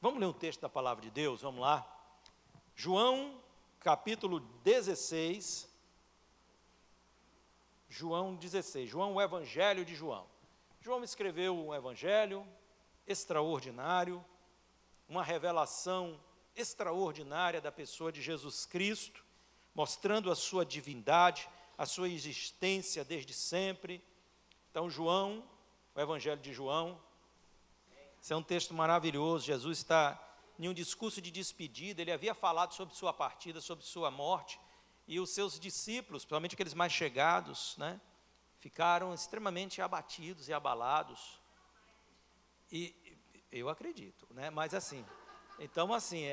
Vamos ler um texto da palavra de Deus, vamos lá. João, capítulo 16. João 16, João, o Evangelho de João. João escreveu um evangelho extraordinário, uma revelação extraordinária da pessoa de Jesus Cristo, mostrando a sua divindade, a sua existência desde sempre. Então, João, o Evangelho de João, esse é um texto maravilhoso. Jesus está em um discurso de despedida, ele havia falado sobre sua partida, sobre sua morte, e os seus discípulos, principalmente aqueles mais chegados, né, ficaram extremamente abatidos e abalados. E eu acredito, né, mas assim, então assim,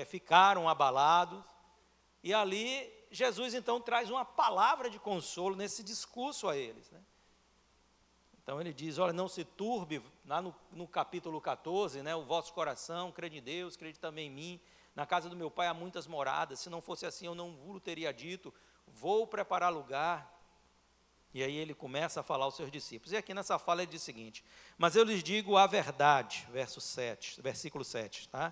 ficaram abalados, e ali Jesus então traz uma palavra de consolo nesse discurso a eles, né. Então ele diz, olha, não se turbe, lá no capítulo 14, né, o vosso coração, crede em Deus, crede também em mim, na casa do meu pai há muitas moradas, se não fosse assim eu não vos teria dito, vou preparar lugar. E aí ele começa a falar aos seus discípulos, e aqui nessa fala ele diz o seguinte, mas eu lhes digo a verdade, versículo 7, tá?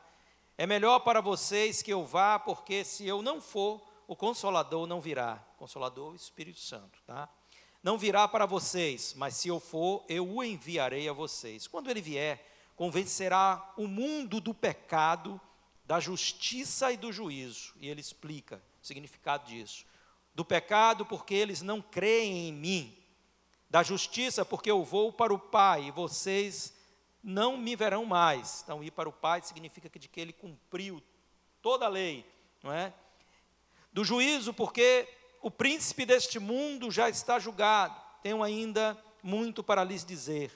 É melhor para vocês que eu vá, porque se eu não for, o Consolador não virá, Consolador, o Espírito Santo, tá? Não virá para vocês, mas se eu for, eu o enviarei a vocês. Quando ele vier, convencerá o mundo do pecado, da justiça e do juízo. E ele explica o significado disso. Do pecado, porque eles não creem em mim. Da justiça, porque eu vou para o Pai, e vocês não me verão mais. Então, ir para o Pai significa que ele cumpriu toda a lei, não é? Do juízo, porque o príncipe deste mundo já está julgado. Tenho ainda muito para lhes dizer,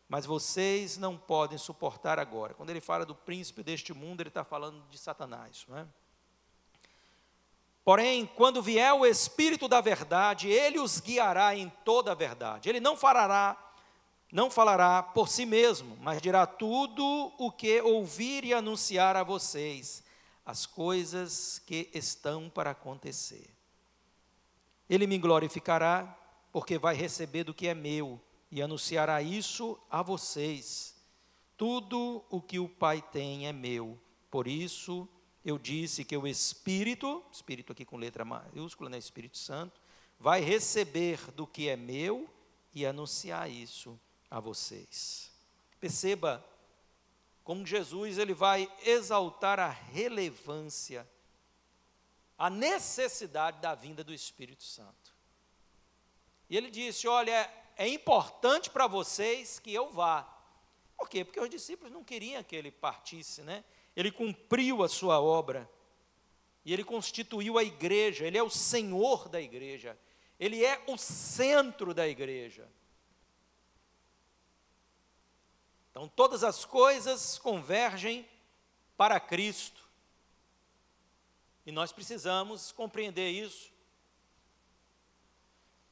mas vocês não podem suportar agora. Quando ele fala do príncipe deste mundo, ele está falando de Satanás, não é? Porém, quando vier o Espírito da verdade, ele os guiará em toda a verdade. Ele não falará por si mesmo, mas dirá tudo o que ouvir e anunciar a vocês, as coisas que estão para acontecer. Ele me glorificará, porque vai receber do que é meu, e anunciará isso a vocês. Tudo o que o Pai tem é meu, por isso eu disse que o Espírito aqui com letra maiúscula, né, Espírito Santo, vai receber do que é meu e anunciar isso a vocês. Perceba como Jesus ele vai exaltar a relevância, a necessidade da vinda do Espírito Santo. E ele disse, olha, é importante para vocês que eu vá. Por quê? Porque os discípulos não queriam que ele partisse, né? Ele cumpriu a sua obra, e ele constituiu a igreja, ele é o Senhor da igreja, ele é o centro da igreja. Então todas as coisas convergem para Cristo, e nós precisamos compreender isso,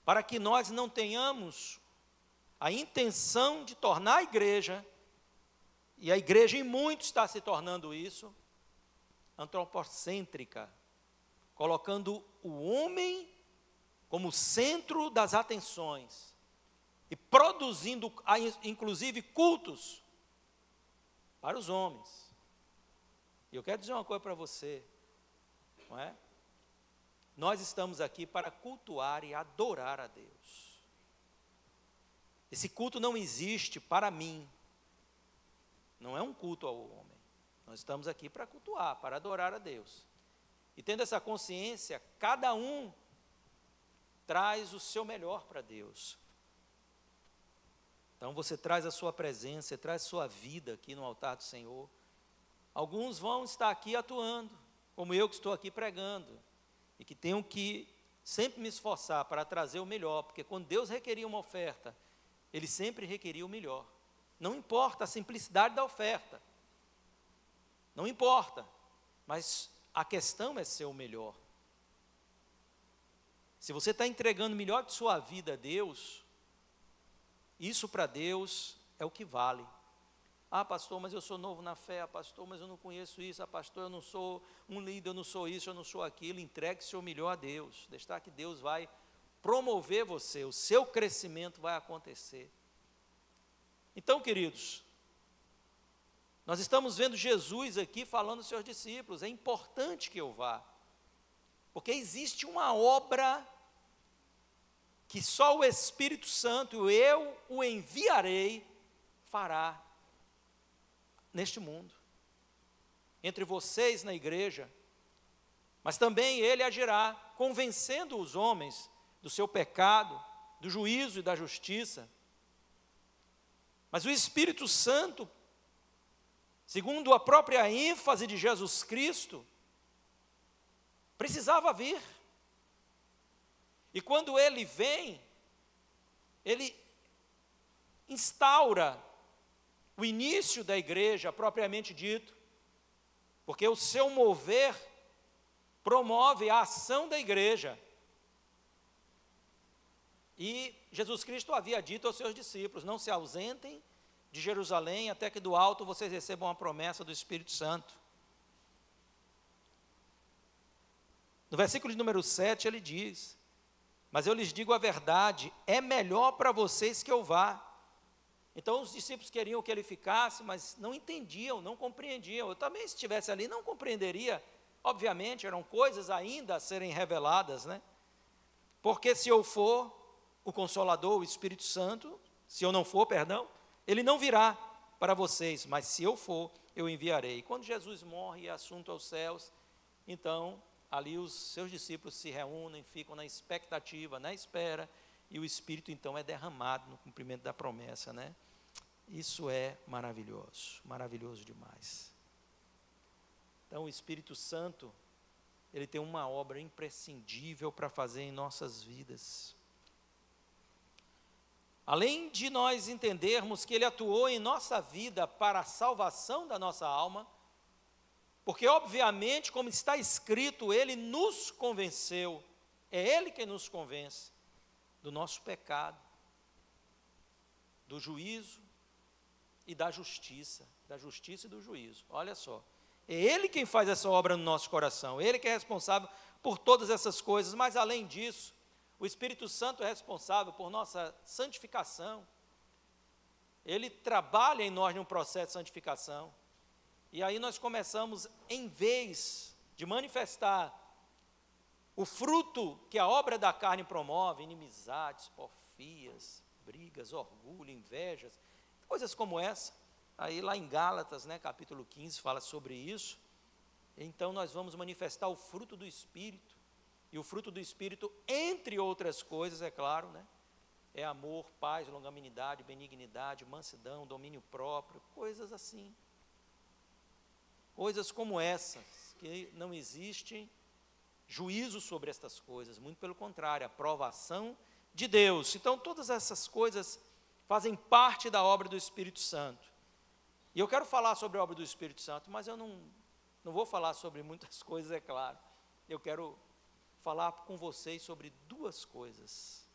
para que nós não tenhamos a intenção de tornar a igreja, e a igreja em muito está se tornando isso, antropocêntrica, colocando o homem como centro das atenções, e produzindo, inclusive, cultos para os homens. E eu quero dizer uma coisa para você, não é? Nós estamos aqui para cultuar e adorar a Deus. Esse culto não existe para mim, não é um culto ao homem. Nós estamos aqui para cultuar, para adorar a Deus. E tendo essa consciência, cada um traz o seu melhor para Deus. Então você traz a sua presença, você traz a sua vida aqui no altar do Senhor. Alguns vão estar aqui atuando, como eu que estou aqui pregando, e que tenho que sempre me esforçar para trazer o melhor, porque quando Deus requeria uma oferta, Ele sempre requeria o melhor. Não importa a simplicidade da oferta, não importa, mas a questão é ser o melhor. Se você está entregando o melhor de sua vida a Deus, isso para Deus é o que vale. Ah, pastor, mas eu sou novo na fé. Ah, pastor, mas eu não conheço isso. Ah, pastor, eu não sou um líder, eu não sou isso, eu não sou aquilo. Entregue seu melhor a Deus. Deixar que Deus vai promover você, o seu crescimento vai acontecer. Então, queridos, Nós estamos vendo Jesus aqui falando aos seus discípulos, é importante que eu vá, porque existe uma obra que só o Espírito Santo, eu o enviarei, fará neste mundo, entre vocês na igreja, mas também ele agirá, convencendo os homens do seu pecado, do juízo e da justiça. Mas o Espírito Santo, segundo a própria ênfase de Jesus Cristo, precisava vir. E quando ele vem, ele instaura o início da igreja, propriamente dito, porque o seu mover promove a ação da igreja. E Jesus Cristo havia dito aos seus discípulos, não se ausentem de Jerusalém, até que do alto vocês recebam a promessa do Espírito Santo. No versículo de número 7 ele diz, mas eu lhes digo a verdade, é melhor para vocês que eu vá. Então os discípulos queriam que ele ficasse, mas não entendiam, não compreendiam. Eu também, se estivesse ali, não compreenderia. Obviamente, eram coisas ainda a serem reveladas, né? Porque se eu for, o Consolador, o Espírito Santo, se eu não for, perdão, ele não virá para vocês, mas se eu for, eu enviarei. E quando Jesus morre e é assunto aos céus, então, ali os seus discípulos se reúnem, ficam na expectativa, na espera, e o Espírito então é derramado no cumprimento da promessa, né? Isso é maravilhoso, maravilhoso demais. Então o Espírito Santo, ele tem uma obra imprescindível para fazer em nossas vidas. Além de nós entendermos que ele atuou em nossa vida para a salvação da nossa alma, porque obviamente, como está escrito, ele nos convenceu, é ele quem nos convence do nosso pecado, do juízo e da justiça e do juízo. Olha só, é ele quem faz essa obra no nosso coração, ele que é responsável por todas essas coisas, mas além disso, o Espírito Santo é responsável por nossa santificação, ele trabalha em nós num processo de santificação, e aí nós começamos, em vez de manifestar o fruto que a obra da carne promove, inimizades, porfias, brigas, orgulho, invejas, coisas como essa, aí lá em Gálatas, né, capítulo 15, fala sobre isso. Então nós vamos manifestar o fruto do Espírito, e o fruto do Espírito, entre outras coisas, é claro, né, é amor, paz, longanimidade, benignidade, mansidão, domínio próprio, coisas assim, coisas como essas, que não existe juízo sobre estas coisas, muito pelo contrário, a aprovação de Deus. Então todas essas coisas fazem parte da obra do Espírito Santo. E eu quero falar sobre a obra do Espírito Santo, mas eu não vou falar sobre muitas coisas, é claro. Eu quero falar com vocês sobre duas coisas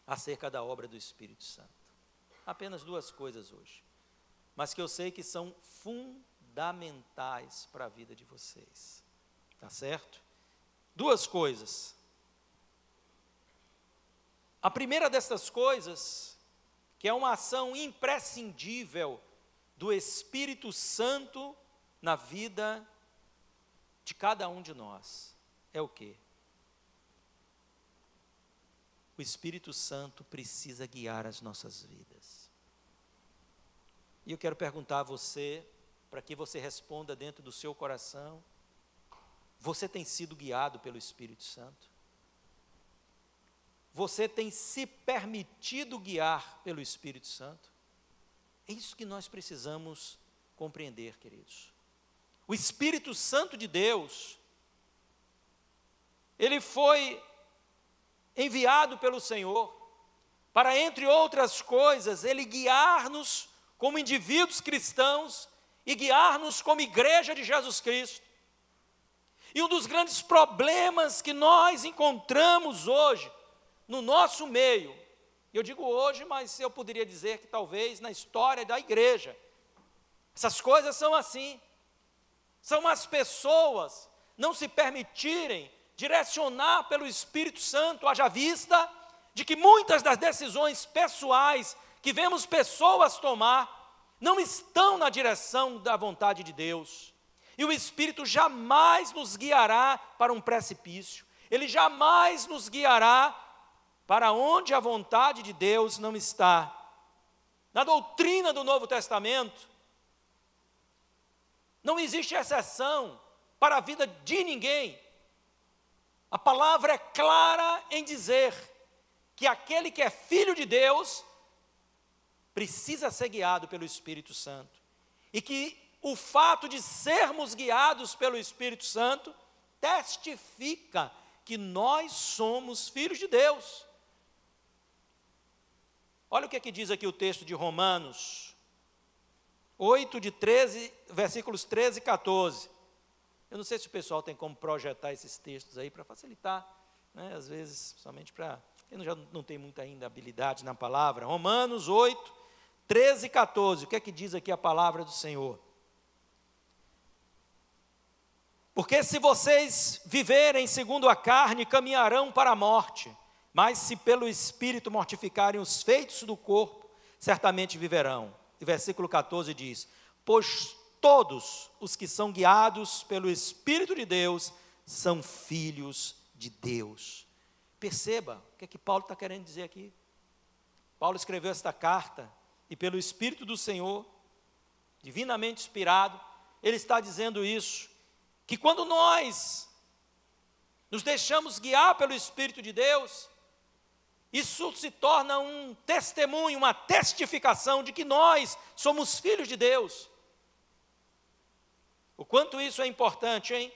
acerca da obra do Espírito Santo. Apenas duas coisas hoje, mas que eu sei que são fundamentais para a vida de vocês. Tá certo? Duas coisas. A primeira dessas coisas, que é uma ação imprescindível do Espírito Santo na vida de cada um de nós, é o quê? O Espírito Santo precisa guiar as nossas vidas. E eu quero perguntar a você, para que você responda dentro do seu coração, você tem sido guiado pelo Espírito Santo? Você tem se permitido guiar pelo Espírito Santo? É isso que nós precisamos compreender, queridos. O Espírito Santo de Deus, ele foi enviado pelo Senhor para, entre outras coisas, ele guiar-nos como indivíduos cristãos e guiar-nos como igreja de Jesus Cristo. E um dos grandes problemas que nós encontramos hoje, no nosso meio, eu digo hoje, mas eu poderia dizer que talvez na história da igreja, essas coisas são assim, são as pessoas não se permitirem direcionar pelo Espírito Santo, haja vista de que muitas das decisões pessoais que vemos pessoas tomar, não estão na direção da vontade de Deus. E o Espírito jamais nos guiará para um precipício. Ele jamais nos guiará para onde a vontade de Deus não está. Na doutrina do Novo Testamento, não existe exceção para a vida de ninguém. A palavra é clara em dizer que aquele que é filho de Deus precisa ser guiado pelo Espírito Santo. E que o fato de sermos guiados pelo Espírito Santo testifica que nós somos filhos de Deus. Olha o que diz aqui o texto de Romanos 8, versículos 13 e 14. Eu não sei se o pessoal tem como projetar esses textos aí para facilitar, né? Às vezes, somente para quem já não tem muita ainda habilidade na palavra. Romanos 8, 13 e 14. O que diz aqui a palavra do Senhor? Porque se vocês viverem segundo a carne, caminharão para a morte, mas se pelo Espírito mortificarem os feitos do corpo, certamente viverão. E versículo 14 diz: pois todos os que são guiados pelo Espírito de Deus são filhos de Deus. Perceba o que Paulo está querendo dizer aqui. Paulo escreveu esta carta, e pelo Espírito do Senhor, divinamente inspirado, ele está dizendo isso, que quando nós nos deixamos guiar pelo Espírito de Deus, isso se torna um testemunho, uma testificação de que nós somos filhos de Deus. O quanto isso é importante, hein?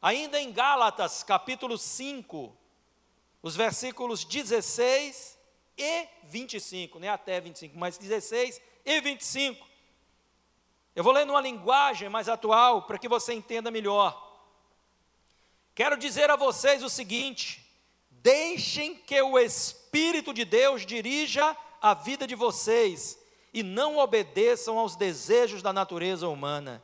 Ainda em Gálatas, capítulo 5, os versículos 16 e 25, não é até 25, mas 16 e 25. Eu vou ler numa linguagem mais atual, para que você entenda melhor. Quero dizer a vocês o seguinte: deixem que o Espírito de Deus dirija a vida de vocês, e não obedeçam aos desejos da natureza humana.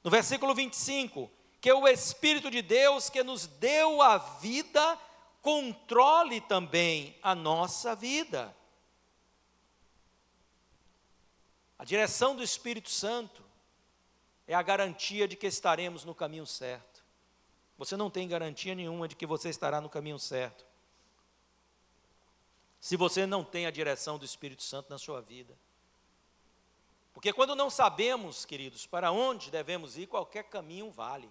No versículo 25, que o Espírito de Deus que nos deu a vida, controle também a nossa vida. A direção do Espírito Santo é a garantia de que estaremos no caminho certo. Você não tem garantia nenhuma de que você estará no caminho certo, se você não tem a direção do Espírito Santo na sua vida. Porque quando não sabemos, queridos, para onde devemos ir, qualquer caminho vale.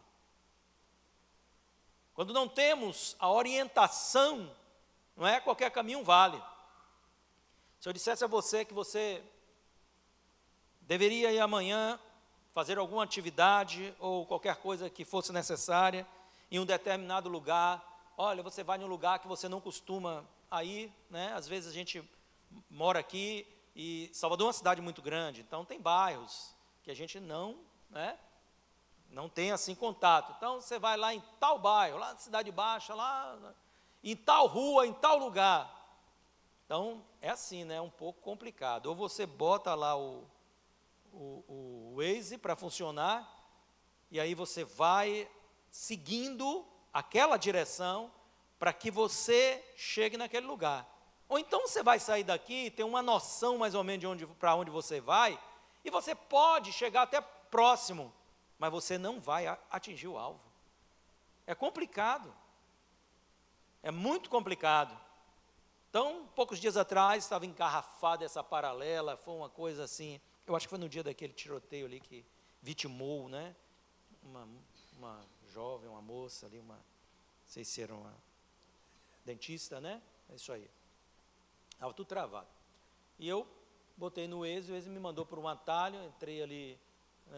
Quando não temos a orientação, não é? Qualquer caminho vale. Se eu dissesse a você que você deveria ir amanhã fazer alguma atividade ou qualquer coisa que fosse necessária em um determinado lugar, olha, você vai em um lugar que você não costuma ir, né? Às vezes a gente mora aqui e Salvador é uma cidade muito grande, então tem bairros que a gente não tem assim contato. Então você vai lá em tal bairro, lá na Cidade Baixa, lá em tal rua, em tal lugar. Então é assim, né? É um pouco complicado. Ou você bota lá o Waze para funcionar, e aí você vai seguindo aquela direção para que você chegue naquele lugar. Ou então você vai sair daqui, ter uma noção mais ou menos para onde você vai, e você pode chegar até próximo, mas você não vai atingir o alvo. É complicado. É muito complicado. Então, poucos dias atrás, estava engarrafada essa paralela, foi uma coisa assim, eu acho que foi no dia daquele tiroteio ali que vitimou, né? Uma jovem, uma moça ali, não sei se era uma dentista, né? É isso aí. Estava tudo travado. E eu botei no Waze, o Waze me mandou por um atalho, entrei ali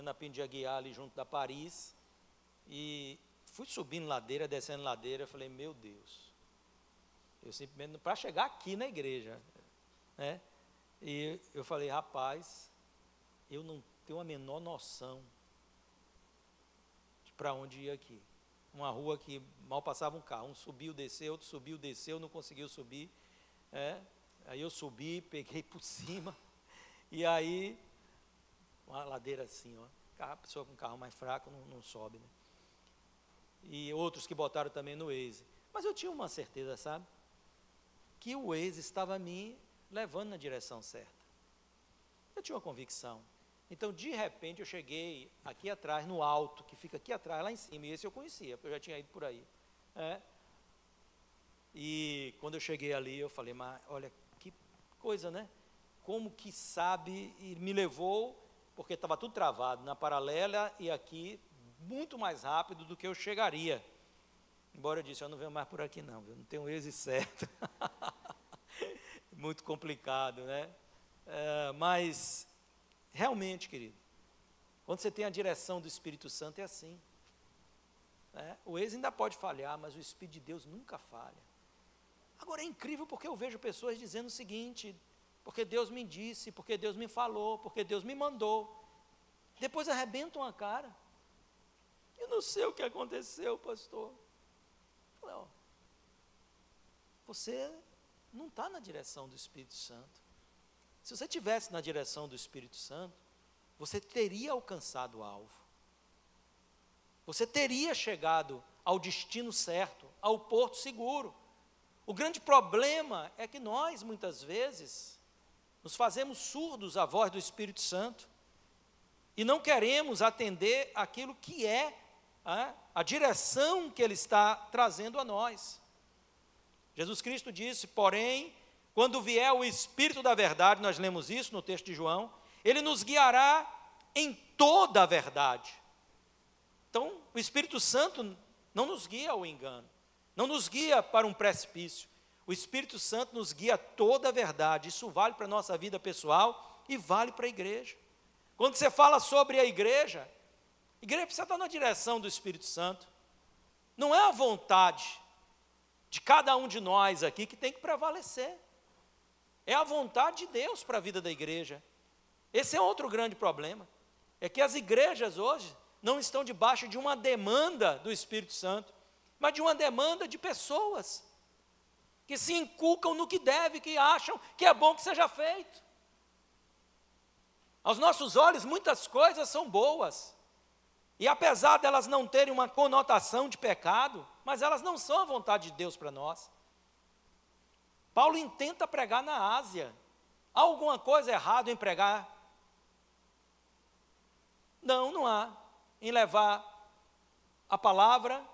na Pinto de Aguiar, ali junto da Paris, e fui subindo ladeira, descendo ladeira, falei, meu Deus, eu simplesmente, para chegar aqui na igreja, né? E eu falei, rapaz, eu não tenho a menor noção de para onde ir aqui. Uma rua que mal passava um carro, um subiu, desceu, outro subiu, desceu, não conseguiu subir, aí eu subi, peguei por cima, e aí, uma ladeira assim, a pessoa com um carro mais fraco não sobe, né? E outros que botaram também no Waze. Mas eu tinha uma certeza, sabe? Que o Waze estava me levando na direção certa. Eu tinha uma convicção. Então, de repente, eu cheguei aqui atrás, no alto, que fica aqui atrás, lá em cima, e esse eu conhecia, porque eu já tinha ido por aí. E quando eu cheguei ali, eu falei, mas olha, que coisa, né? Como que sabe, e me levou, porque estava tudo travado, na paralela e aqui, muito mais rápido do que eu chegaria. Embora eu disse, eu não venho mais por aqui não, eu não tenho o êxito certo. Muito complicado, né? Mas, realmente, querido, quando você tem a direção do Espírito Santo, é assim. O êxito ainda pode falhar, mas o Espírito de Deus nunca falha. Agora, é incrível porque eu vejo pessoas dizendo o seguinte, porque Deus me disse, porque Deus me falou, porque Deus me mandou. Depois arrebentam a cara. Eu não sei o que aconteceu, pastor. Não. Você não está na direção do Espírito Santo. Se você estivesse na direção do Espírito Santo, você teria alcançado o alvo. Você teria chegado ao destino certo, ao porto seguro. O grande problema é que nós, muitas vezes, nos fazemos surdos à voz do Espírito Santo e não queremos atender aquilo que é a direção que Ele está trazendo a nós. Jesus Cristo disse, porém, quando vier o Espírito da verdade, nós lemos isso no texto de João, Ele nos guiará em toda a verdade. Então, o Espírito Santo não nos guia ao engano, não nos guia para um precipício. O Espírito Santo nos guia a toda a verdade. Isso vale para a nossa vida pessoal e vale para a igreja. Quando você fala sobre a igreja precisa estar na direção do Espírito Santo. Não é a vontade de cada um de nós aqui que tem que prevalecer. É a vontade de Deus para a vida da igreja. Esse é outro grande problema. É que as igrejas hoje não estão debaixo de uma demanda do Espírito Santo, mas de uma demanda de pessoas que se inculcam no que deve, que acham que é bom que seja feito. Aos nossos olhos, muitas coisas são boas. E apesar delas não terem uma conotação de pecado, mas elas não são a vontade de Deus para nós. Paulo intenta pregar na Ásia. Há alguma coisa errada em pregar? Não, não há. Em levar a palavra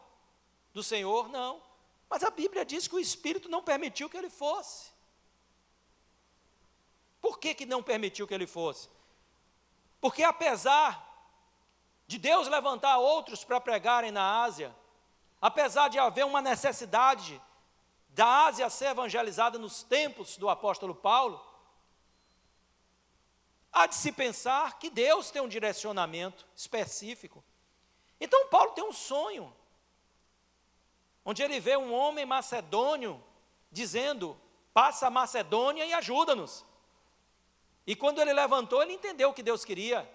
do Senhor, não. Mas a Bíblia diz que o Espírito não permitiu que ele fosse. Por que não permitiu que ele fosse? Porque apesar de Deus levantar outros para pregarem na Ásia, apesar de haver uma necessidade da Ásia ser evangelizada nos tempos do apóstolo Paulo, há de se pensar que Deus tem um direcionamento específico. Então Paulo tem um sonho, onde ele vê um homem macedônio dizendo, passa a Macedônia e ajuda-nos. E quando ele levantou, ele entendeu o que Deus queria.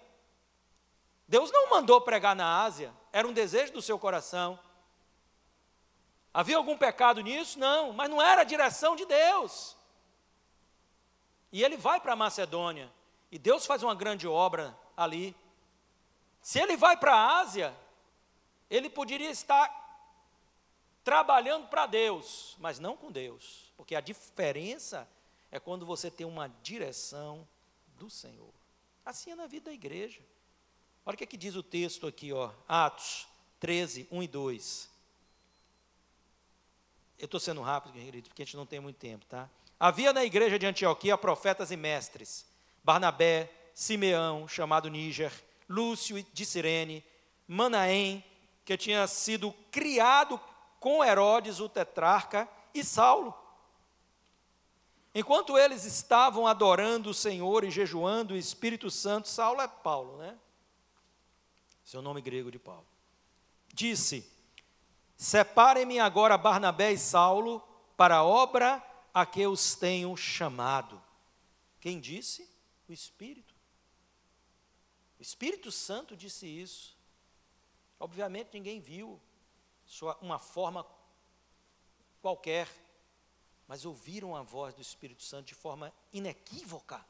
Deus não mandou pregar na Ásia, era um desejo do seu coração. Havia algum pecado nisso? Não, mas não era a direção de Deus. E ele vai para a Macedônia, e Deus faz uma grande obra ali. Se ele vai para a Ásia, ele poderia estar trabalhando para Deus, mas não com Deus, porque a diferença é quando você tem uma direção do Senhor. Assim é na vida da igreja. Olha o que, diz o texto aqui, Atos 13, 1 e 2. Eu estou sendo rápido, querido, porque a gente não tem muito tempo, tá? Havia na igreja de Antioquia profetas e mestres, Barnabé, Simeão, chamado Níger, Lúcio de Cirene, Manaém, que tinha sido criado com Herodes, o tetrarca, e Saulo. Enquanto eles estavam adorando o Senhor e jejuando o Espírito Santo, Saulo é Paulo, né? Seu nome grego de Paulo. Disse, separem-me agora Barnabé e Saulo para a obra a que os tenho chamado. Quem disse? O Espírito. O Espírito Santo disse isso. Obviamente ninguém viu uma forma qualquer, mas ouviram a voz do Espírito Santo de forma inequívoca.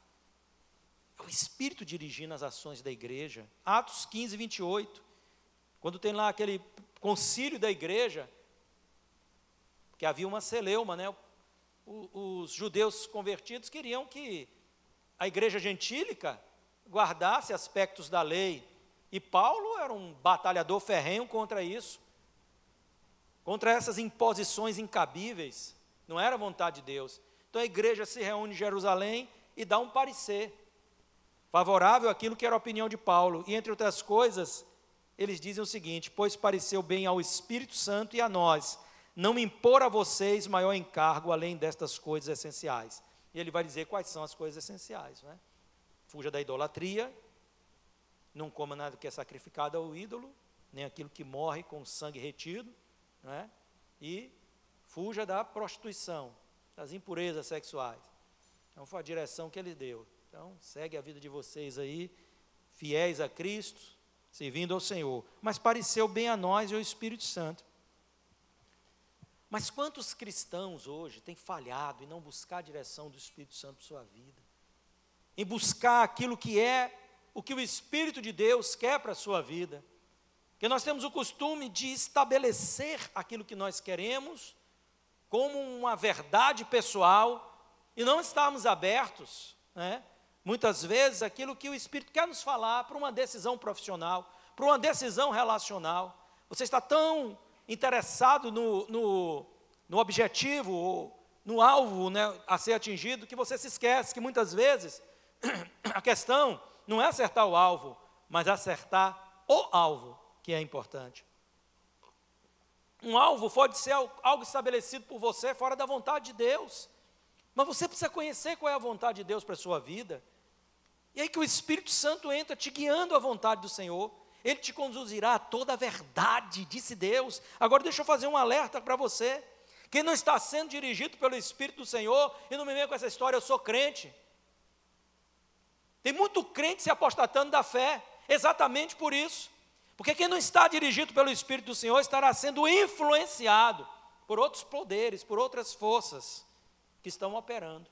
É o Espírito dirigindo as ações da igreja. Atos 15, 28. Quando tem lá aquele concílio da igreja, que havia uma celeuma, né? Os judeus convertidos queriam que a igreja gentílica guardasse aspectos da lei. E Paulo era um batalhador ferrenho contra isso, contra essas imposições incabíveis. Não era vontade de Deus. Então a igreja se reúne em Jerusalém e dá um parecer favorável àquilo que era a opinião de Paulo. E entre outras coisas, eles dizem o seguinte: pois pareceu bem ao Espírito Santo e a nós não impor a vocês maior encargo além destas coisas essenciais. E ele vai dizer quais são as coisas essenciais, né? Fuja da idolatria, não coma nada que é sacrificado ao ídolo, nem aquilo que morre com sangue retido, né? E fuja da prostituição, das impurezas sexuais. Então foi a direção que ele deu. Então segue a vida de vocês aí, fiéis a Cristo, servindo ao Senhor. Mas pareceu bem a nós e ao Espírito Santo. Mas quantos cristãos hoje têm falhado em não buscar a direção do Espírito Santo para a sua vida? Em buscar aquilo que é o que o Espírito de Deus quer para a sua vida? Porque nós temos o costume de estabelecer aquilo que nós queremos como uma verdade pessoal e não estarmos abertos, né? Muitas vezes aquilo que o Espírito quer nos falar para uma decisão profissional, para uma decisão relacional. Você está tão interessado no objetivo, no alvo, né, a ser atingido, que você se esquece que muitas vezes a questão não é acertar o alvo, mas acertar o alvo, que é importante. Um alvo pode ser algo estabelecido por você fora da vontade de Deus, mas você precisa conhecer qual é a vontade de Deus para a sua vida. E aí que o Espírito Santo entra te guiando à vontade do Senhor. Ele te conduzirá a toda a verdade, disse Deus. Agora deixa eu fazer um alerta para você. Quem não está sendo dirigido pelo Espírito do Senhor, e não me venha com essa história, eu sou crente. Tem muito crente se apostatando da fé, exatamente por isso. Porque quem não está dirigido pelo Espírito do Senhor estará sendo influenciado por outros poderes, por outras forças que estão operando,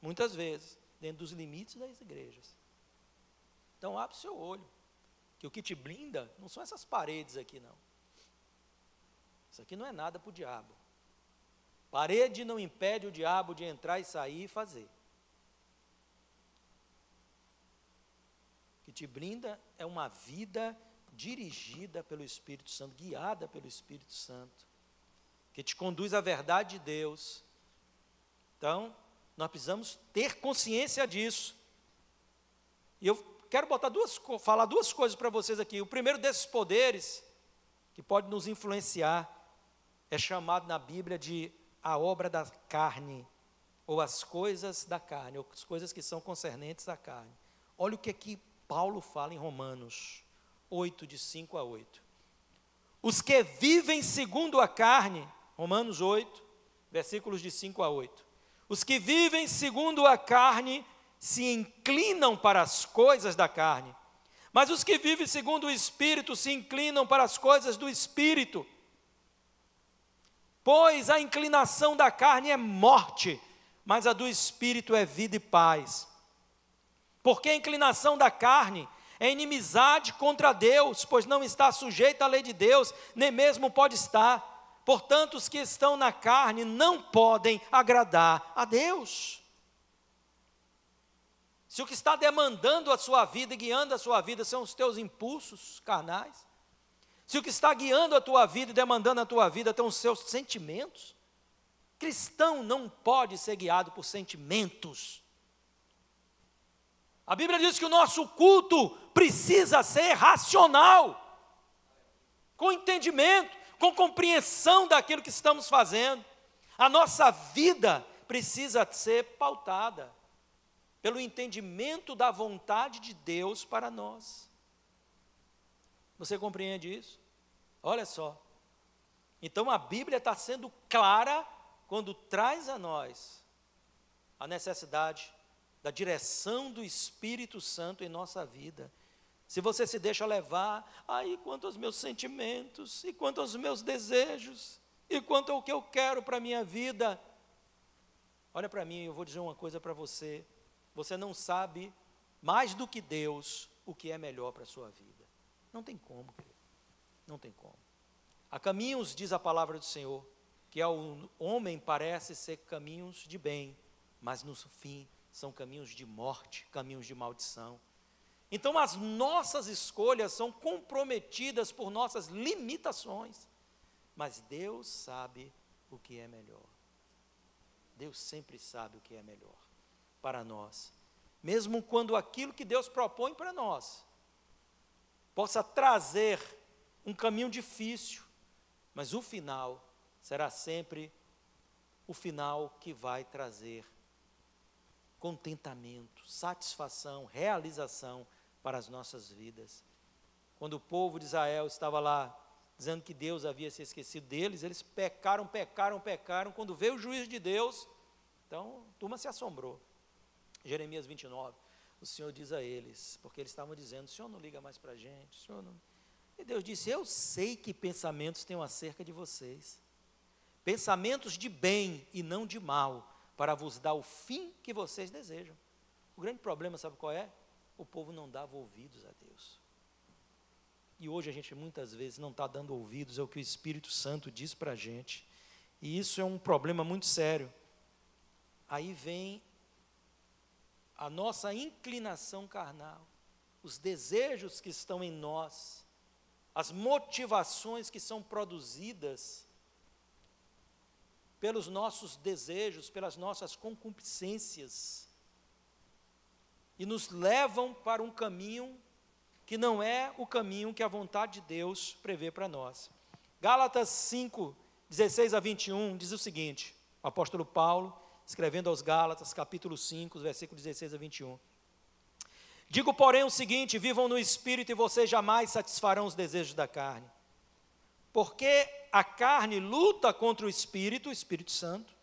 muitas vezes, dentro dos limites das igrejas. Então abre o seu olho, que o que te blinda não são essas paredes aqui não. Isso aqui não é nada para o diabo. Parede não impede o diabo de entrar e sair e fazer. O que te blinda é uma vida dirigida pelo Espírito Santo, guiada pelo Espírito Santo, que te conduz à verdade de Deus. Então, nós precisamos ter consciência disso. E eu quero falar duas coisas para vocês aqui. O primeiro desses poderes, que pode nos influenciar, é chamado na Bíblia de a obra da carne, ou as coisas da carne, ou as coisas que são concernentes à carne. Olha o que aqui Paulo fala em Romanos 8, de 5 a 8. Os que vivem segundo a carne, Romanos 8, versículos de 5 a 8. Os que vivem segundo a carne se inclinam para as coisas da carne, mas os que vivem segundo o Espírito se inclinam para as coisas do Espírito. Pois a inclinação da carne é morte, mas a do Espírito é vida e paz. Porque a inclinação da carne é inimizade contra Deus, pois não está sujeita à lei de Deus, nem mesmo pode estar. Portanto, os que estão na carne não podem agradar a Deus. Se o que está demandando a sua vida e guiando a sua vida são os teus impulsos carnais, se o que está guiando a tua vida e demandando a tua vida são os seus sentimentos, cristão não pode ser guiado por sentimentos. A Bíblia diz que o nosso culto precisa ser racional, com entendimento, com compreensão daquilo que estamos fazendo. A nossa vida precisa ser pautada pelo entendimento da vontade de Deus para nós. Você compreende isso? Olha só. Então a Bíblia está sendo clara quando traz a nós a necessidade da direção do Espírito Santo em nossa vida. Se você se deixa levar, aí quanto aos meus sentimentos, e quanto aos meus desejos, e quanto ao que eu quero para a minha vida, olha para mim, eu vou dizer uma coisa para você, você não sabe mais do que Deus o que é melhor para a sua vida. Não tem como, querido, não tem como. Há caminhos, diz a palavra do Senhor, que ao homem parece ser caminhos de bem, mas no fim são caminhos de morte, caminhos de maldição. Então as nossas escolhas são comprometidas por nossas limitações, mas Deus sabe o que é melhor. Deus sempre sabe o que é melhor para nós, mesmo quando aquilo que Deus propõe para nós possa trazer um caminho difícil, mas o final será sempre o final que vai trazer contentamento, satisfação, realização para as nossas vidas. Quando o povo de Israel estava lá, dizendo que Deus havia se esquecido deles, eles pecaram, quando veio o juízo de Deus, então a turma se assombrou. Jeremias 29, o Senhor diz a eles, porque eles estavam dizendo, o Senhor não liga mais para a gente, o Senhor não... E Deus disse, eu sei que pensamentos tenho acerca de vocês, pensamentos de bem e não de mal, para vos dar o fim que vocês desejam. O grande problema, sabe qual é? O povo não dava ouvidos a Deus. E hoje a gente muitas vezes não está dando ouvidos ao que o Espírito Santo diz para a gente. E isso é um problema muito sério. Aí vem a nossa inclinação carnal, os desejos que estão em nós, as motivações que são produzidas pelos nossos desejos, pelas nossas concupiscências, e nos levam para um caminho que não é o caminho que a vontade de Deus prevê para nós. Gálatas 5, 16 a 21, diz o seguinte, o apóstolo Paulo, escrevendo aos Gálatas, capítulo 5, versículos 16 a 21. Digo, porém, o seguinte, vivam no Espírito e vocês jamais satisfarão os desejos da carne. Porque a carne luta contra o Espírito Santo,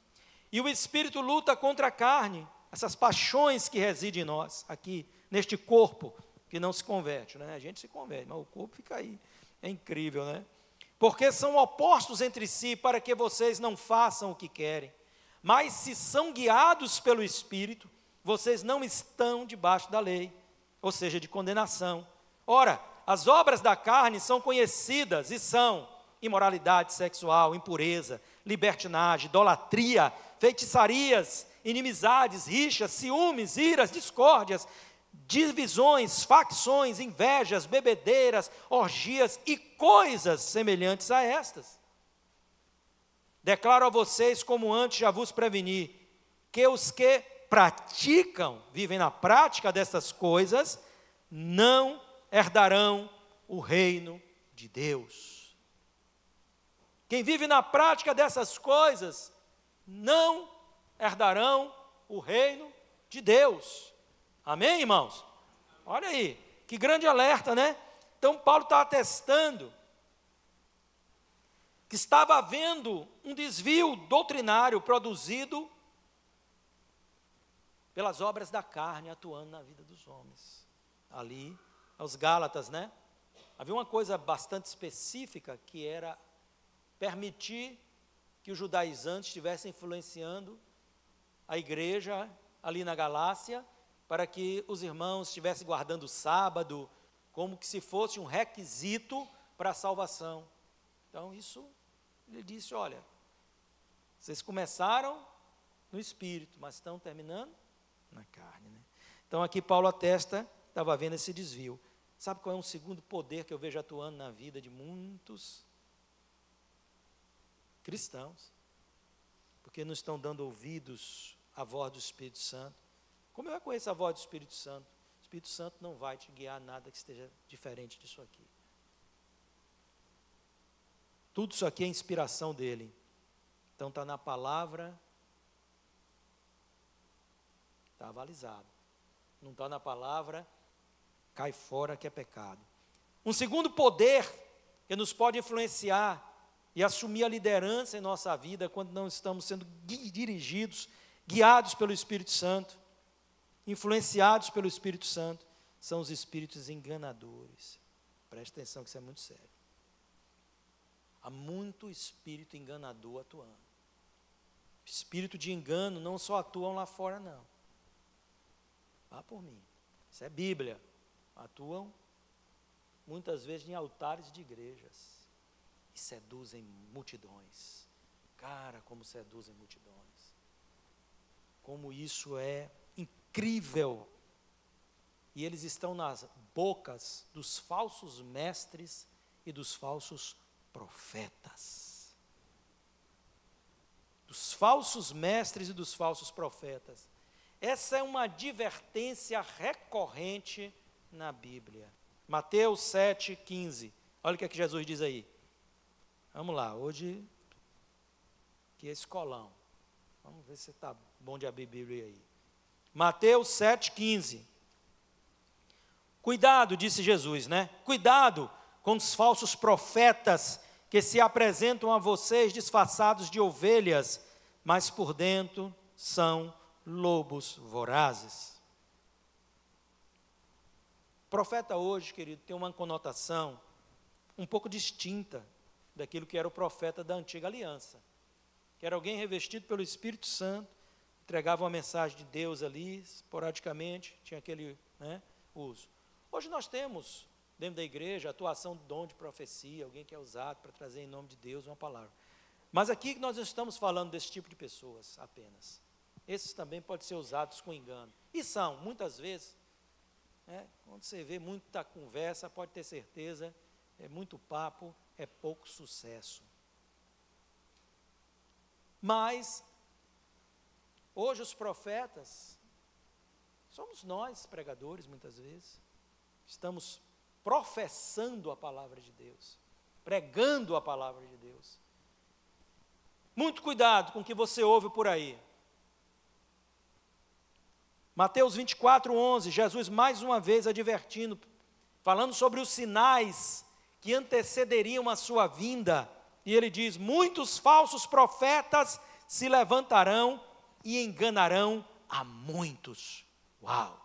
e o Espírito luta contra a carne, essas paixões que residem em nós, aqui, neste corpo, que não se converte, né? A gente se converte, mas o corpo fica aí, é incrível, né? Porque são opostos entre si, para que vocês não façam o que querem, mas se são guiados pelo Espírito, vocês não estão debaixo da lei, ou seja, de condenação. Ora, as obras da carne são conhecidas e são imoralidade sexual, impureza, libertinagem, idolatria, feitiçarias, inimizades, rixas, ciúmes, iras, discórdias, divisões, facções, invejas, bebedeiras, orgias e coisas semelhantes a estas. Declaro a vocês, como antes já vos preveni, que os que praticam, vivem na prática dessas coisas, não herdarão o reino de Deus. Quem vive na prática dessas coisas, não herdarão o reino de Deus. Amém, irmãos? Olha aí, que grande alerta, né? Então, Paulo está atestando que estava havendo um desvio doutrinário produzido pelas obras da carne atuando na vida dos homens. Ali, aos Gálatas, né? Havia uma coisa bastante específica que era permitir que os judaizantes estivessem influenciando a igreja ali na Galácia, para que os irmãos estivessem guardando o sábado, como que se fosse um requisito para a salvação. Então isso, ele disse, olha, vocês começaram no Espírito, mas estão terminando na carne, né? Então aqui Paulo atesta, estava vendo esse desvio. Sabe qual é um segundo poder que eu vejo atuando na vida de muitos cristãos? Porque não estão dando ouvidos à voz do Espírito Santo. Como eu conheço a voz do Espírito Santo? O Espírito Santo não vai te guiar a nada que esteja diferente disso aqui. Tudo isso aqui é inspiração dele. Então está na palavra, está avalizado. Não está na palavra, cai fora que é pecado. Um segundo poder que nos pode influenciar e assumir a liderança em nossa vida quando não estamos sendo dirigidos, guiados pelo Espírito Santo, influenciados pelo Espírito Santo, são os espíritos enganadores. Preste atenção que isso é muito sério. Há muito espírito enganador atuando. Espírito de engano não só atuam lá fora, não. Vá por mim. Isso é Bíblia. Atuam muitas vezes em altares de igrejas e seduzem multidões. Cara, como seduzem multidões. Como isso é incrível. e eles estão nas bocas dos falsos mestres e dos falsos profetas. Dos falsos mestres e dos falsos profetas. Essa é uma advertência recorrente na Bíblia. Mateus 7,15. Olha o que é que Jesus diz aí. Vamos lá, hoje que é escolão. Vamos ver se está bom de abrir a Bíblia aí. Mateus 7,15. Cuidado, disse Jesus, né? Cuidado com os falsos profetas que se apresentam a vocês disfarçados de ovelhas, mas por dentro são lobos vorazes. Profeta hoje, querido, tem uma conotação um pouco distinta daquilo que era o profeta da antiga aliança, que era alguém revestido pelo Espírito Santo, entregava uma mensagem de Deus ali, esporadicamente, tinha aquele uso. Hoje nós temos, dentro da igreja, a atuação do dom de profecia, alguém que é usado para trazer em nome de Deus uma palavra. Mas aqui nós não estamos falando desse tipo de pessoas apenas. Esses também podem ser usados com engano. E são, muitas vezes, quando você vê muita conversa, pode ter certeza, é muito papo, é pouco sucesso. Mas, hoje os profetas, somos nós, pregadores, muitas vezes, estamos professando a palavra de Deus, pregando a palavra de Deus. Muito cuidado com o que você ouve por aí. Mateus 24:11, Jesus mais uma vez advertindo, falando sobre os sinais que antecederiam a sua vinda, e ele diz: muitos falsos profetas se levantarão e enganarão a muitos. Uau!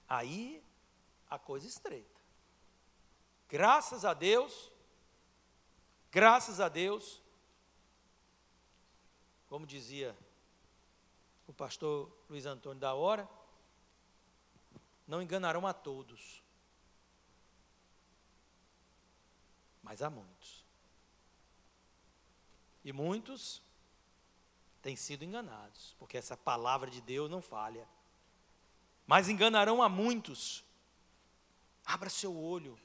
Aí a coisa estreita. Graças a Deus, como dizia o pastor Luiz Antônio da Hora, não enganarão a todos, mas a muitos. E muitos têm sido enganados, porque essa palavra de Deus não falha. Mas enganarão a muitos. Abra seu olho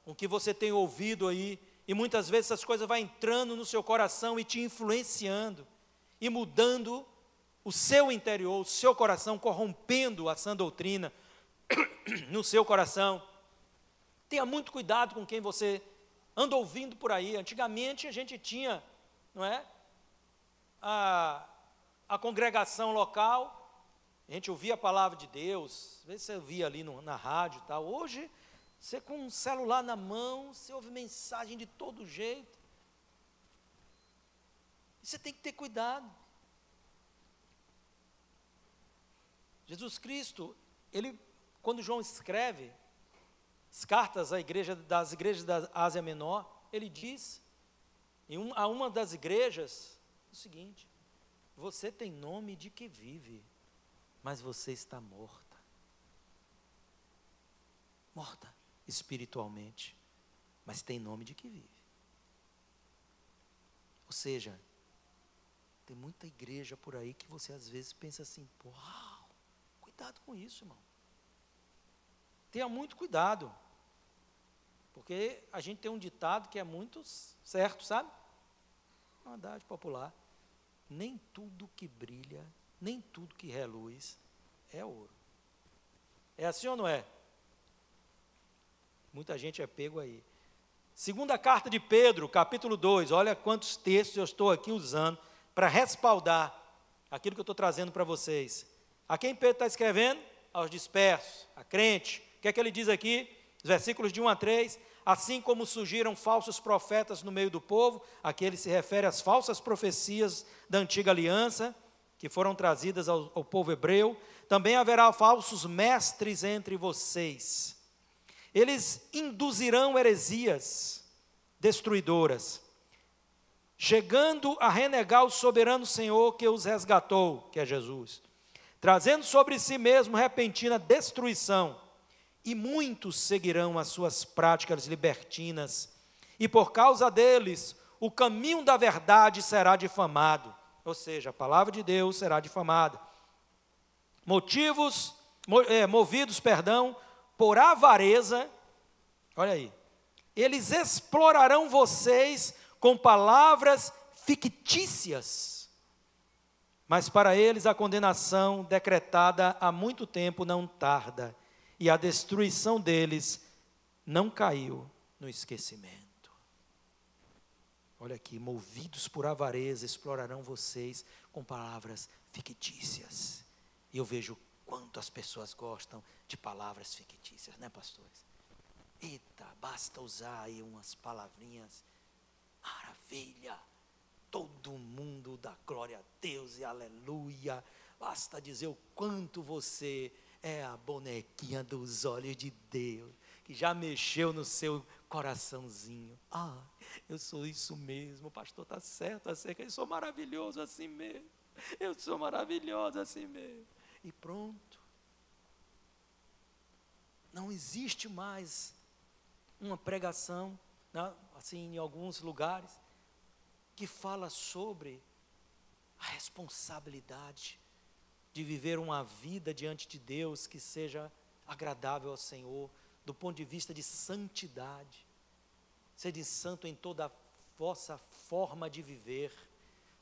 com o que você tem ouvido aí, e muitas vezes essas coisas vão entrando no seu coração e te influenciando, e mudando o seu interior, o seu coração, corrompendo a sã doutrina no seu coração. Tenha muito cuidado com quem você anda ouvindo por aí. Antigamente a gente tinha, não é, a congregação local, a gente ouvia a palavra de Deus, às vezes você ouvia ali na rádio e tal. Hoje, você com um celular na mão, você ouve mensagem de todo jeito. E você tem que ter cuidado. Jesus Cristo, quando João escreve as cartas das igrejas da Ásia Menor, ele diz a uma das igrejas o seguinte: você tem nome de que vive, mas você está morta. Morta espiritualmente, mas tem nome de que vive. Ou seja, tem muita igreja por aí que você às vezes pensa assim: uau, cuidado com isso, irmão. Tenha muito cuidado, porque a gente tem um ditado que é muito certo, sabe? Uma verdade popular: nem tudo que brilha, nem tudo que reluz é ouro. É assim ou não é? Muita gente é pego aí. Segunda carta de Pedro, capítulo 2, olha quantos textos eu estou aqui usando para respaldar aquilo que eu estou trazendo para vocês. A quem Pedro está escrevendo? Aos dispersos, a crente. O que é que ele diz aqui? Os versículos de 1 a 3. Assim como surgiram falsos profetas no meio do povo, aqui ele se refere às falsas profecias da antiga aliança, que foram trazidas ao povo hebreu, também haverá falsos mestres entre vocês. Eles induzirão heresias destruidoras, chegando a renegar o soberano Senhor que os resgatou, que é Jesus, trazendo sobre si mesmo repentina destruição, e muitos seguirão as suas práticas libertinas, e por causa deles o caminho da verdade será difamado, ou seja, a palavra de Deus será difamada. Movidos, por avareza, olha aí, eles explorarão vocês com palavras fictícias, mas para eles a condenação decretada há muito tempo não tarda, e a destruição deles não caiu no esquecimento. Olha aqui, movidos por avareza, explorarão vocês com palavras fictícias. E eu vejo quanto as pessoas gostam de palavras fictícias, né, pastores? Eita, basta usar aí umas palavrinhas, maravilha, todo mundo dá glória a Deus e aleluia, basta dizer o quanto você é a bonequinha dos olhos de Deus, que já mexeu no seu coraçãozinho. Eu sou isso mesmo, o pastor está certo acerca, eu sou maravilhoso assim mesmo, eu sou maravilhoso assim mesmo. E pronto. Não existe mais uma pregação, né, assim, em alguns lugares, que fala sobre a responsabilidade de viver uma vida diante de Deus que seja agradável ao Senhor, do ponto de vista de santidade. Sede santo em toda a vossa forma de viver.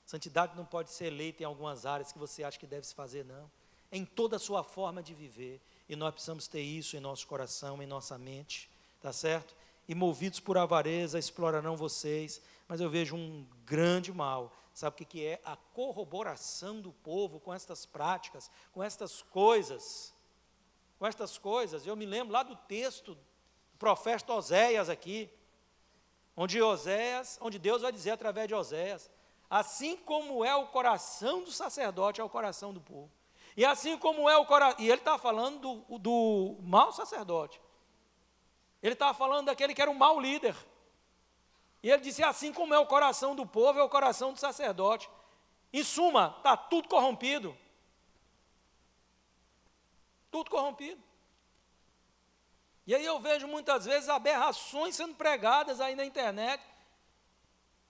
Santidade não pode ser eleita em algumas áreas que você acha que deve se fazer, não. Em toda a sua forma de viver. E nós precisamos ter isso em nosso coração, em nossa mente, tá certo? E movidos por avareza, explorarão vocês. Mas eu vejo um grande mal. Sabe o que é? A corroboração do povo com estas práticas, com estas coisas. Com estas coisas. Eu me lembro lá do texto do profeta Oséias aqui, onde Deus vai dizer através de Oséias, assim como é o coração do sacerdote, é o coração do povo. E assim como é o coração, e ele está falando do mau sacerdote. Ele estava falando daquele que era um mau líder. E ele disse, assim como é o coração do povo, é o coração do sacerdote. Em suma, está tudo corrompido. Tudo corrompido. E aí eu vejo muitas vezes aberrações sendo pregadas aí na internet,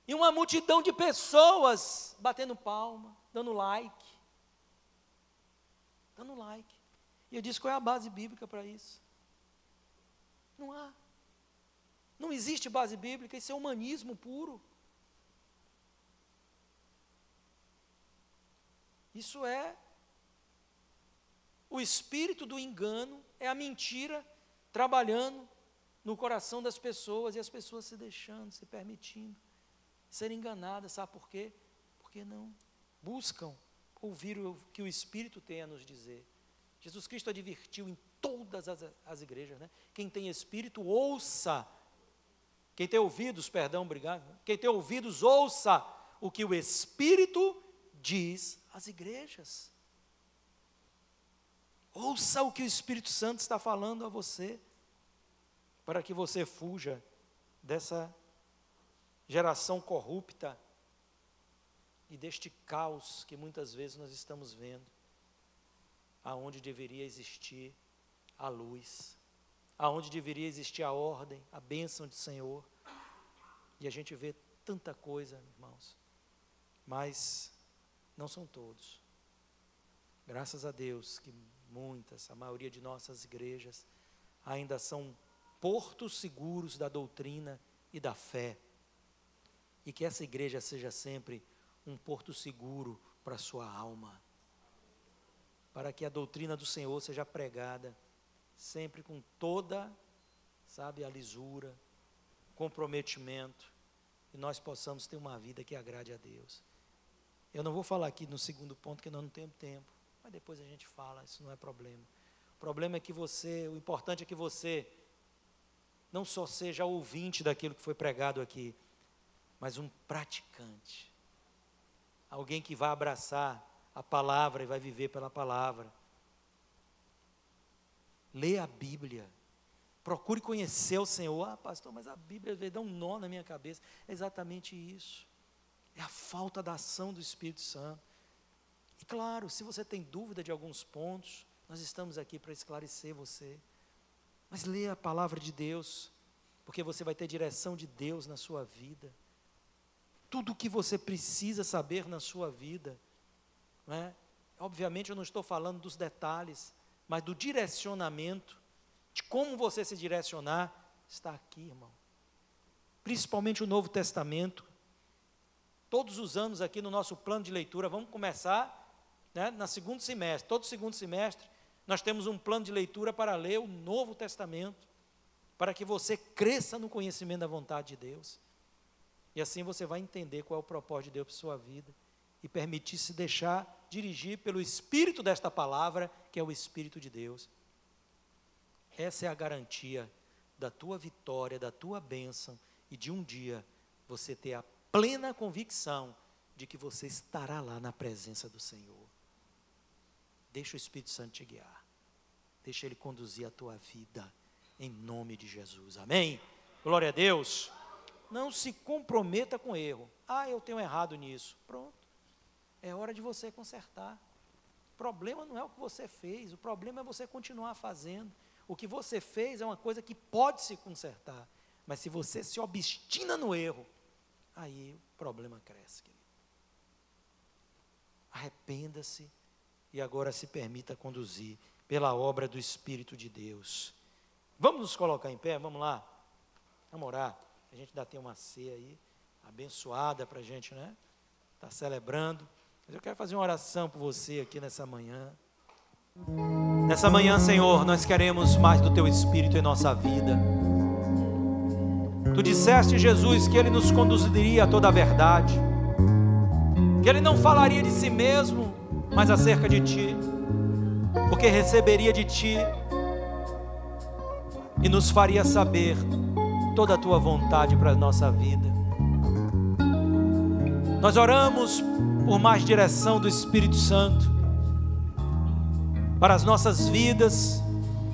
e uma multidão de pessoas batendo palma, dando like. Dando like. E eu disse, qual é a base bíblica para isso? Não há. Não existe base bíblica, isso é humanismo puro. Isso é o espírito do engano, é a mentira trabalhando no coração das pessoas, e as pessoas se deixando, se permitindo ser enganadas. Sabe por quê? Porque não buscam ouvir o que o Espírito tem a nos dizer. Jesus Cristo advertiu em todas as igrejas, né? Quem tem Espírito, ouça. Quem tem ouvidos, perdão, obrigado. Quem tem ouvidos, ouça o que o Espírito diz às igrejas. Ouça o que o Espírito Santo está falando a você, para que você fuja dessa geração corrupta e deste caos que muitas vezes nós estamos vendo, aonde deveria existir a luz, aonde deveria existir a ordem, a bênção do Senhor. E a gente vê tanta coisa, irmãos, mas não são todos. Graças a Deus que a maioria de nossas igrejas ainda são portos seguros da doutrina e da fé. E que essa igreja seja sempre um porto seguro para a sua alma. Para que a doutrina do Senhor seja pregada sempre com toda, a lisura, comprometimento, e nós possamos ter uma vida que agrade a Deus. Eu não vou falar aqui no segundo ponto, porque nós não temos tempo, mas depois a gente fala, isso não é problema. O problema é que o importante é que você não só seja ouvinte daquilo que foi pregado aqui, mas um praticante. Alguém que vai abraçar a palavra e vai viver pela palavra. Lê a Bíblia. Procure conhecer o Senhor. Pastor, mas a Bíblia veio dar um nó na minha cabeça. É exatamente isso. É a falta da ação do Espírito Santo. E claro, se você tem dúvida de alguns pontos, nós estamos aqui para esclarecer você. Mas leia a palavra de Deus, porque você vai ter direção de Deus na sua vida. tudo o que você precisa saber na sua vida, não é? Obviamente eu não estou falando dos detalhes, mas do direcionamento, de como você se direcionar, está aqui, irmão. Principalmente o Novo Testamento. Todos os anos aqui no nosso plano de leitura, vamos começar, né, no segundo semestre. Todo segundo semestre, nós temos um plano de leitura para ler o Novo Testamento, para que você cresça no conhecimento da vontade de Deus. E assim você vai entender qual é o propósito de Deus para a sua vida, e permitir se deixar dirigir pelo Espírito desta palavra, que é o Espírito de Deus. Essa é a garantia da tua vitória, da tua bênção, e de um dia você ter a plena convicção de que você estará lá na presença do Senhor. Deixa o Espírito Santo te guiar, deixa Ele conduzir a tua vida, em nome de Jesus, amém? Glória a Deus. Não se comprometa com erro. Eu tenho errado nisso. Pronto, é hora de você consertar. O problema não é o que você fez, o problema é você continuar fazendo. O que você fez é uma coisa que pode se consertar, mas se você se obstina no erro, aí o problema cresce, querido. Arrependa-se e agora se permita conduzir pela obra do Espírito de Deus. Vamos nos colocar em pé, vamos lá, vamos orar. A gente ainda tem uma ceia aí, abençoada para a gente, né? Está celebrando. Mas eu quero fazer uma oração por você aqui nessa manhã. Nessa manhã, Senhor, nós queremos mais do Teu Espírito em nossa vida. Tu disseste, Jesus, que Ele nos conduziria a toda a verdade, que Ele não falaria de si mesmo, mas acerca de Ti, porque receberia de Ti e nos faria saber toda a Tua vontade para a nossa vida. Nós oramos por mais direção do Espírito Santo para as nossas vidas,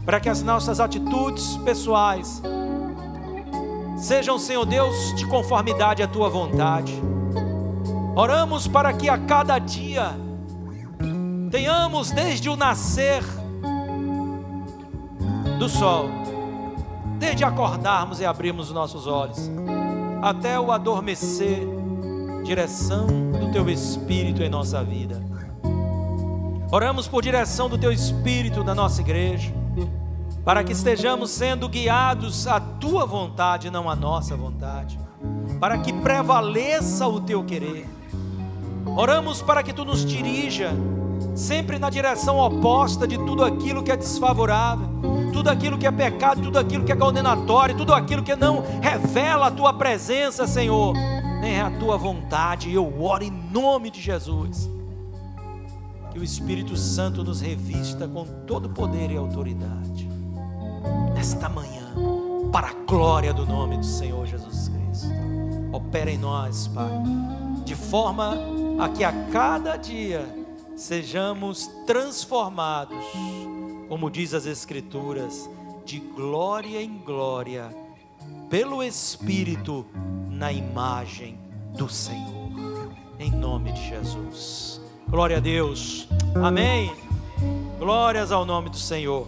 para que as nossas atitudes pessoais sejam, Senhor Deus, de conformidade à Tua vontade. Oramos para que a cada dia tenhamos, desde o nascer do sol, desde acordarmos e abrirmos os nossos olhos, até o adormecer, direção do Teu Espírito em nossa vida. Oramos por direção do Teu Espírito na nossa igreja, para que estejamos sendo guiados à Tua vontade, não à nossa vontade, para que prevaleça o Teu querer. Oramos para que Tu nos dirija sempre na direção oposta de tudo aquilo que é desfavorável, tudo aquilo que é pecado, tudo aquilo que é condenatório, tudo aquilo que não revela a Tua presença, Senhor, nem a Tua vontade. Eu oro em nome de Jesus, que o Espírito Santo nos revista com todo poder e autoridade, nesta manhã, para a glória do nome do Senhor Jesus Cristo. Opera em nós, Pai, de forma a que a cada dia sejamos transformados, como diz as Escrituras, de glória em glória, pelo Espírito, na imagem do Senhor, em nome de Jesus. Glória a Deus, amém. Glórias ao nome do Senhor.